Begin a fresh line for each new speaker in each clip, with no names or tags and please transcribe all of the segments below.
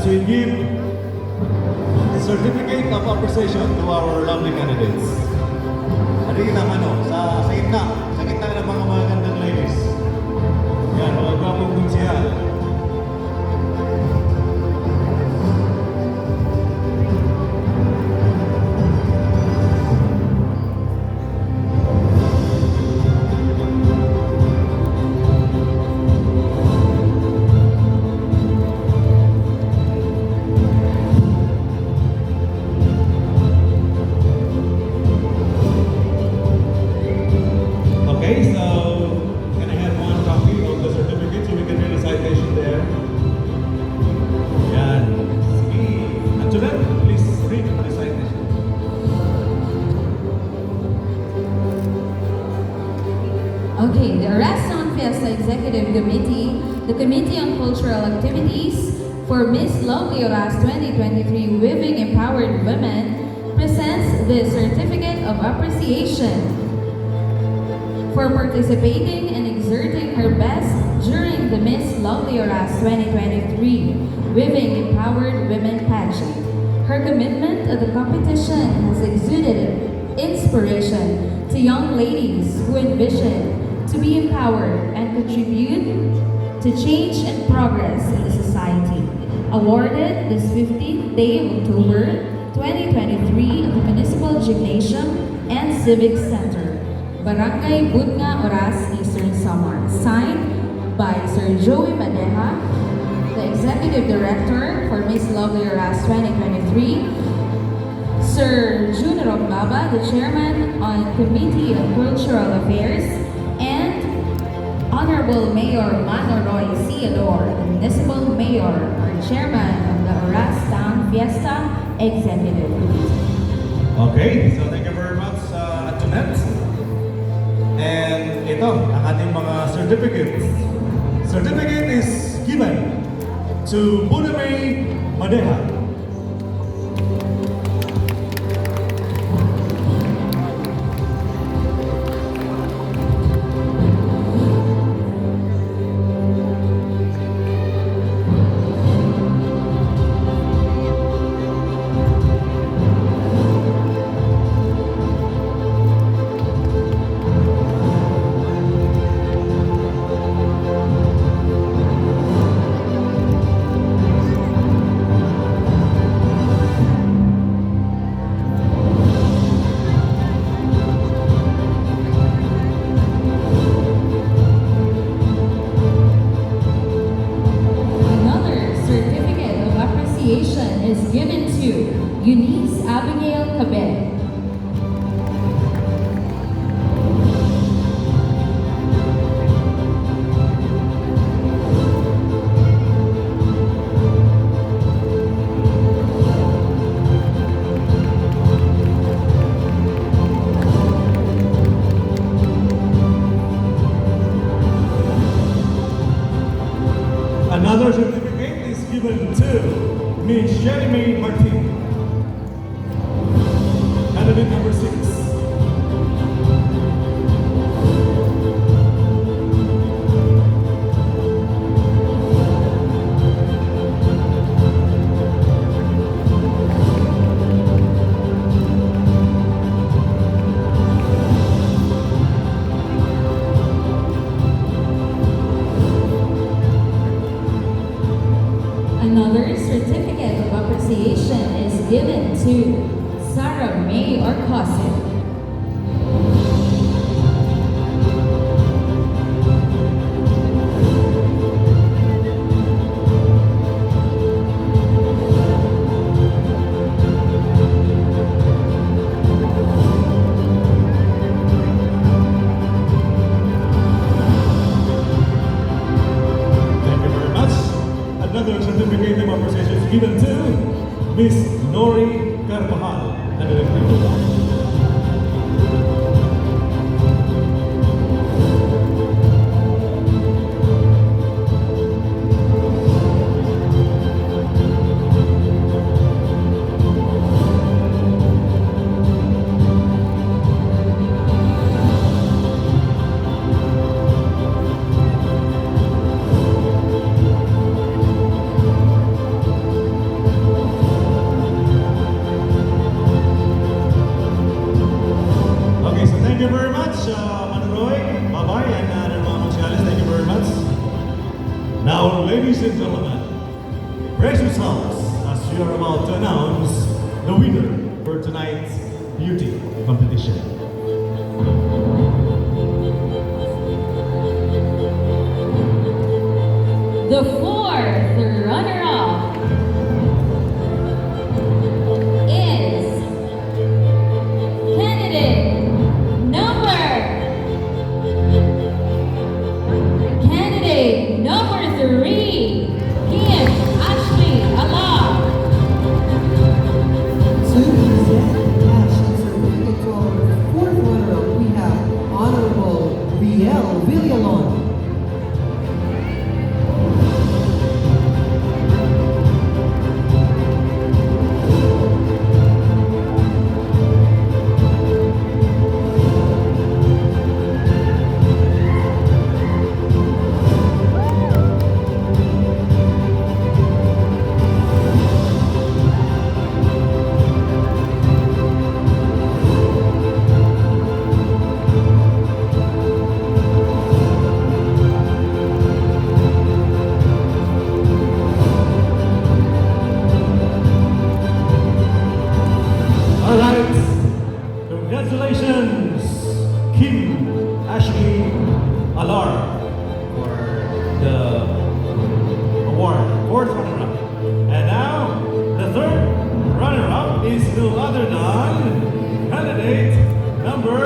as we give certificate of appreciation to our lovely candidates. Halika naman sa gitna ng mga magandang ladies. Yan, mga gwapong siya. Okay, so can I have one copy of the certificate so we can read the citation there? Yan. Sige. Antoinette, please read the citation.
Okay, the Araston Fiesta Executive Committee, the Committee on Cultural Activities for Miss Lovely Oras 2023 Weaving Empowered Women presents the Certificate of Appreciation for participating and exerting her best during the Miss Lovely Oras 2023 Weaving Empowered Women pageant. Her commitment to the competition has exuded inspiration to young ladies who envision to be empowered and contribute to change and progress in the society. Awarded this 15th day of October 2023 at the Municipal Gymnasium and Civic Center, Barangay Budnga, Oras, Eastern Samar. Signed by Sir Joey Madeja, the Executive Director for Miss Lovely Oras 2023, Sir Jun Rombaba, the Chairman on Committee on Cultural Affairs, and Honorable Mayor Manoroy Ciador, the Municipal Mayor or Chairman of the Oras Town Fiesta Executive Committee.
Okay, so thank you very much, Antoinette. And ito, ang ating mga certificates. Certificate is given to Buname Madeja.
Is given to Eunice Abigail Cabet.
Another certificate is given to Miss Jeremy Martin, candidate number 6.
Another certificate of appreciation is given to Sarah May Orcosin.
Another certificate of appreciation is given to Miss Nori Carvajal, candidate number 1. Now, ladies and gentlemen, brace yourselves as we are about to announce the winner for tonight's beauty competition.
The fourth runner-up is candidate number 3, Kim Ashley Alam.
To present the cash and certificate to our fourth runner-up, we have Honorable Riel Villalon.
All right, congratulations, Kim Ashley Alar, for the award, fourth runner-up. And now, the third runner-up is no other than candidate number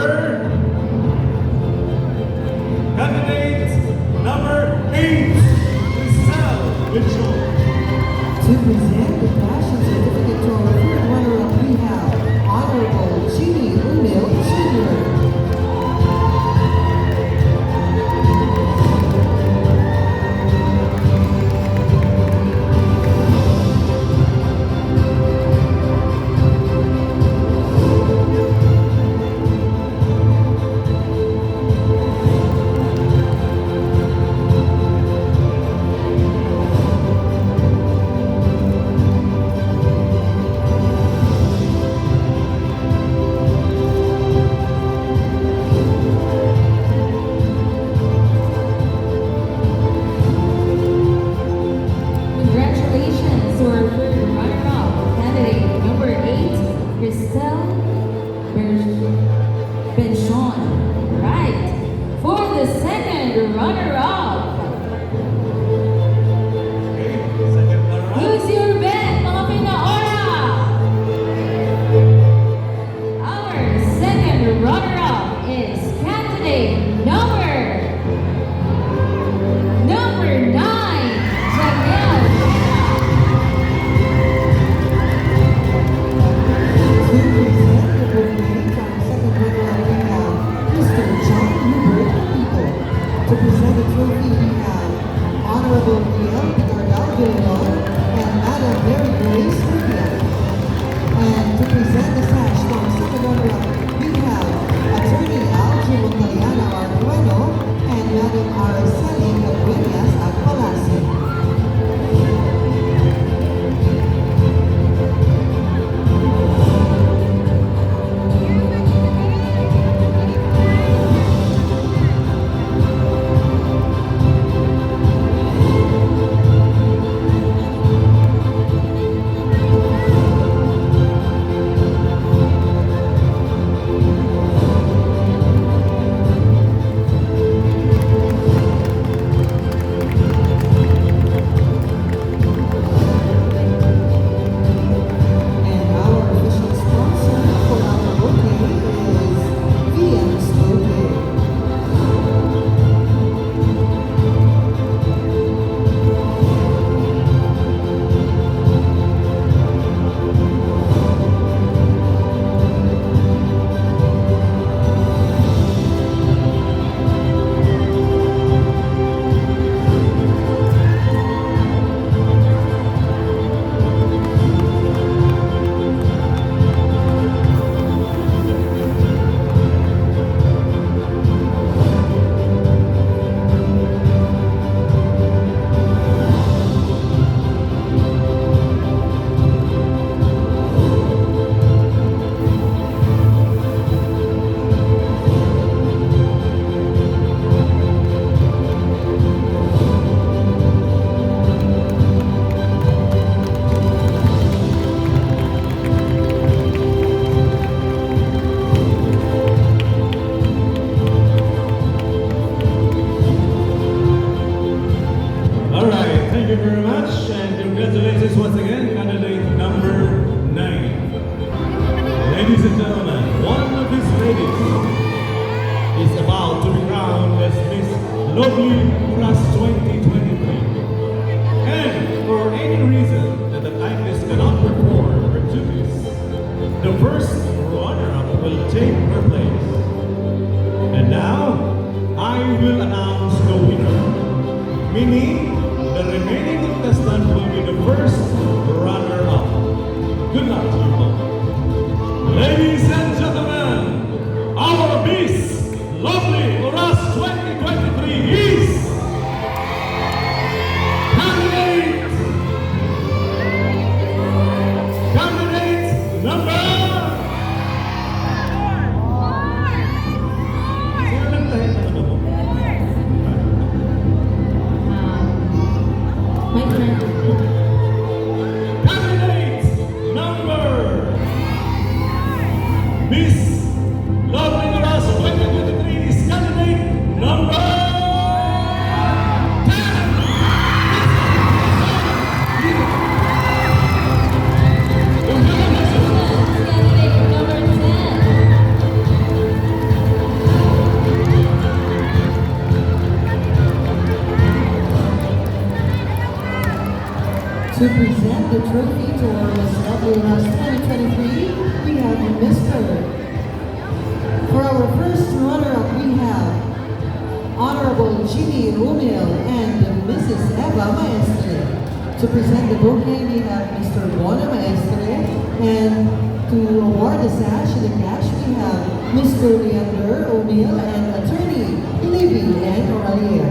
8, Giselle Mitchell.
To present the cash and certificate to our third runner-up, we have Honorable Jimmy Unil Jr.
Congratulations to our third runner-up, candidate number 8, Christelle Benchon. Right. For the second runner-up,
Okay, second runner-up.
who's your bet, mga pinaora? Our second runner-up is candidate number 9, Janelle.
To present the bouquet to our second runner-up, we have Mr. John Hubert People. To present the trophy, we have Honorable Riel Villalon Villalon and Madam Mary Grace Rubia. And to present the sash to our second runner-up, we have Attorney Algie Montaliana Argueno and Madam Araceli Cabuenas at Palacio.
Plus 2023. And for any reason that the Timeless cannot perform her duties, the first runner-up will take her place. And now, I will announce the winner, meaning the remaining contestant will be the first runner-up. Good luck to you all. Ladies and gentlemen, our Miss Lovely Oras 2023 is candidate number. Sino lang tayo na ano mo?
My turn.
Candidate number Miss Lovely Oras 2023 is candidate number 10.
Candidate number 10.
To present the trophy to our Miss Lovely Oras 2023, we have Mr. For our first runner-up, we have Honorable Jimmy Romil and Mrs. Eva Maestre. To present the bouquet, we have Mr. Bona Maestre. And to award the sash and the cash, we have Mr. Leander O'Neill and Attorney Libby and Oralia.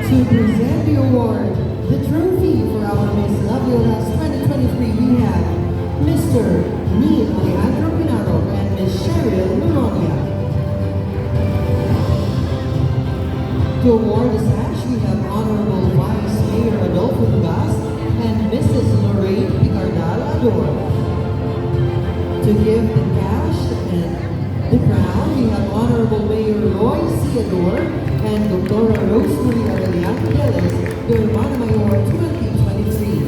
To present the award, the trophy for our Miss Lovely Oras 2023, we have Mr. Neil Alejandro Pinaro and Miss Cheryl Nuronia. To award the sash, we have Honorable Vice Mayor Adolfo Dugas and Mrs. Lorraine Picardal Ador. To give the cash and the crown, we have Honorable Mayor Roy C. Ador and Dr. Rosemary Aurelian Teles, the Hermana Mayor 2023.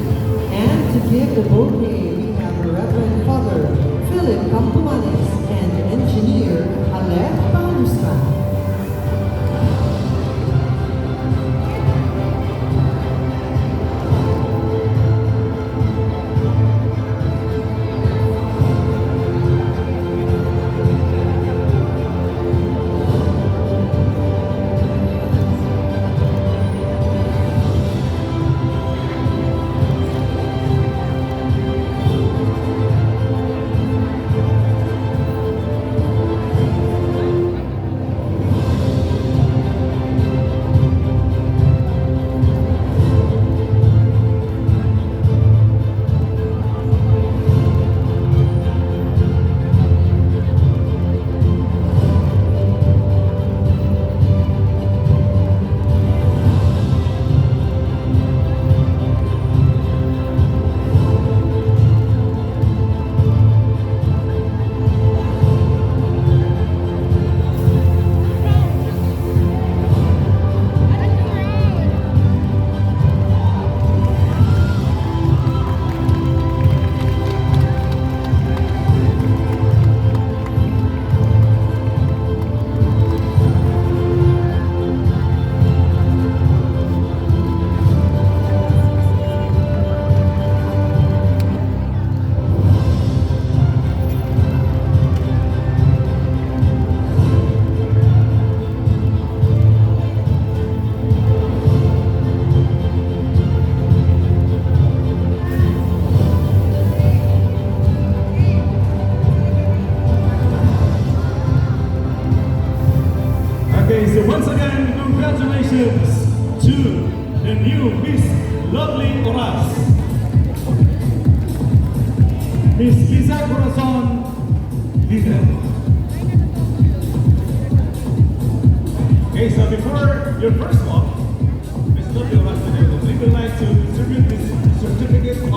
And to give the bouquet, we have the Reverend Father Philip Campomanes and Engineer Alec Palusca.
Okay, so once again, congratulations to the new Miss Lovely Oras, Miss Lisa Corazon Lider. Okay, so before your first walk, Miss Lovely Oras, we would like to distribute this certificate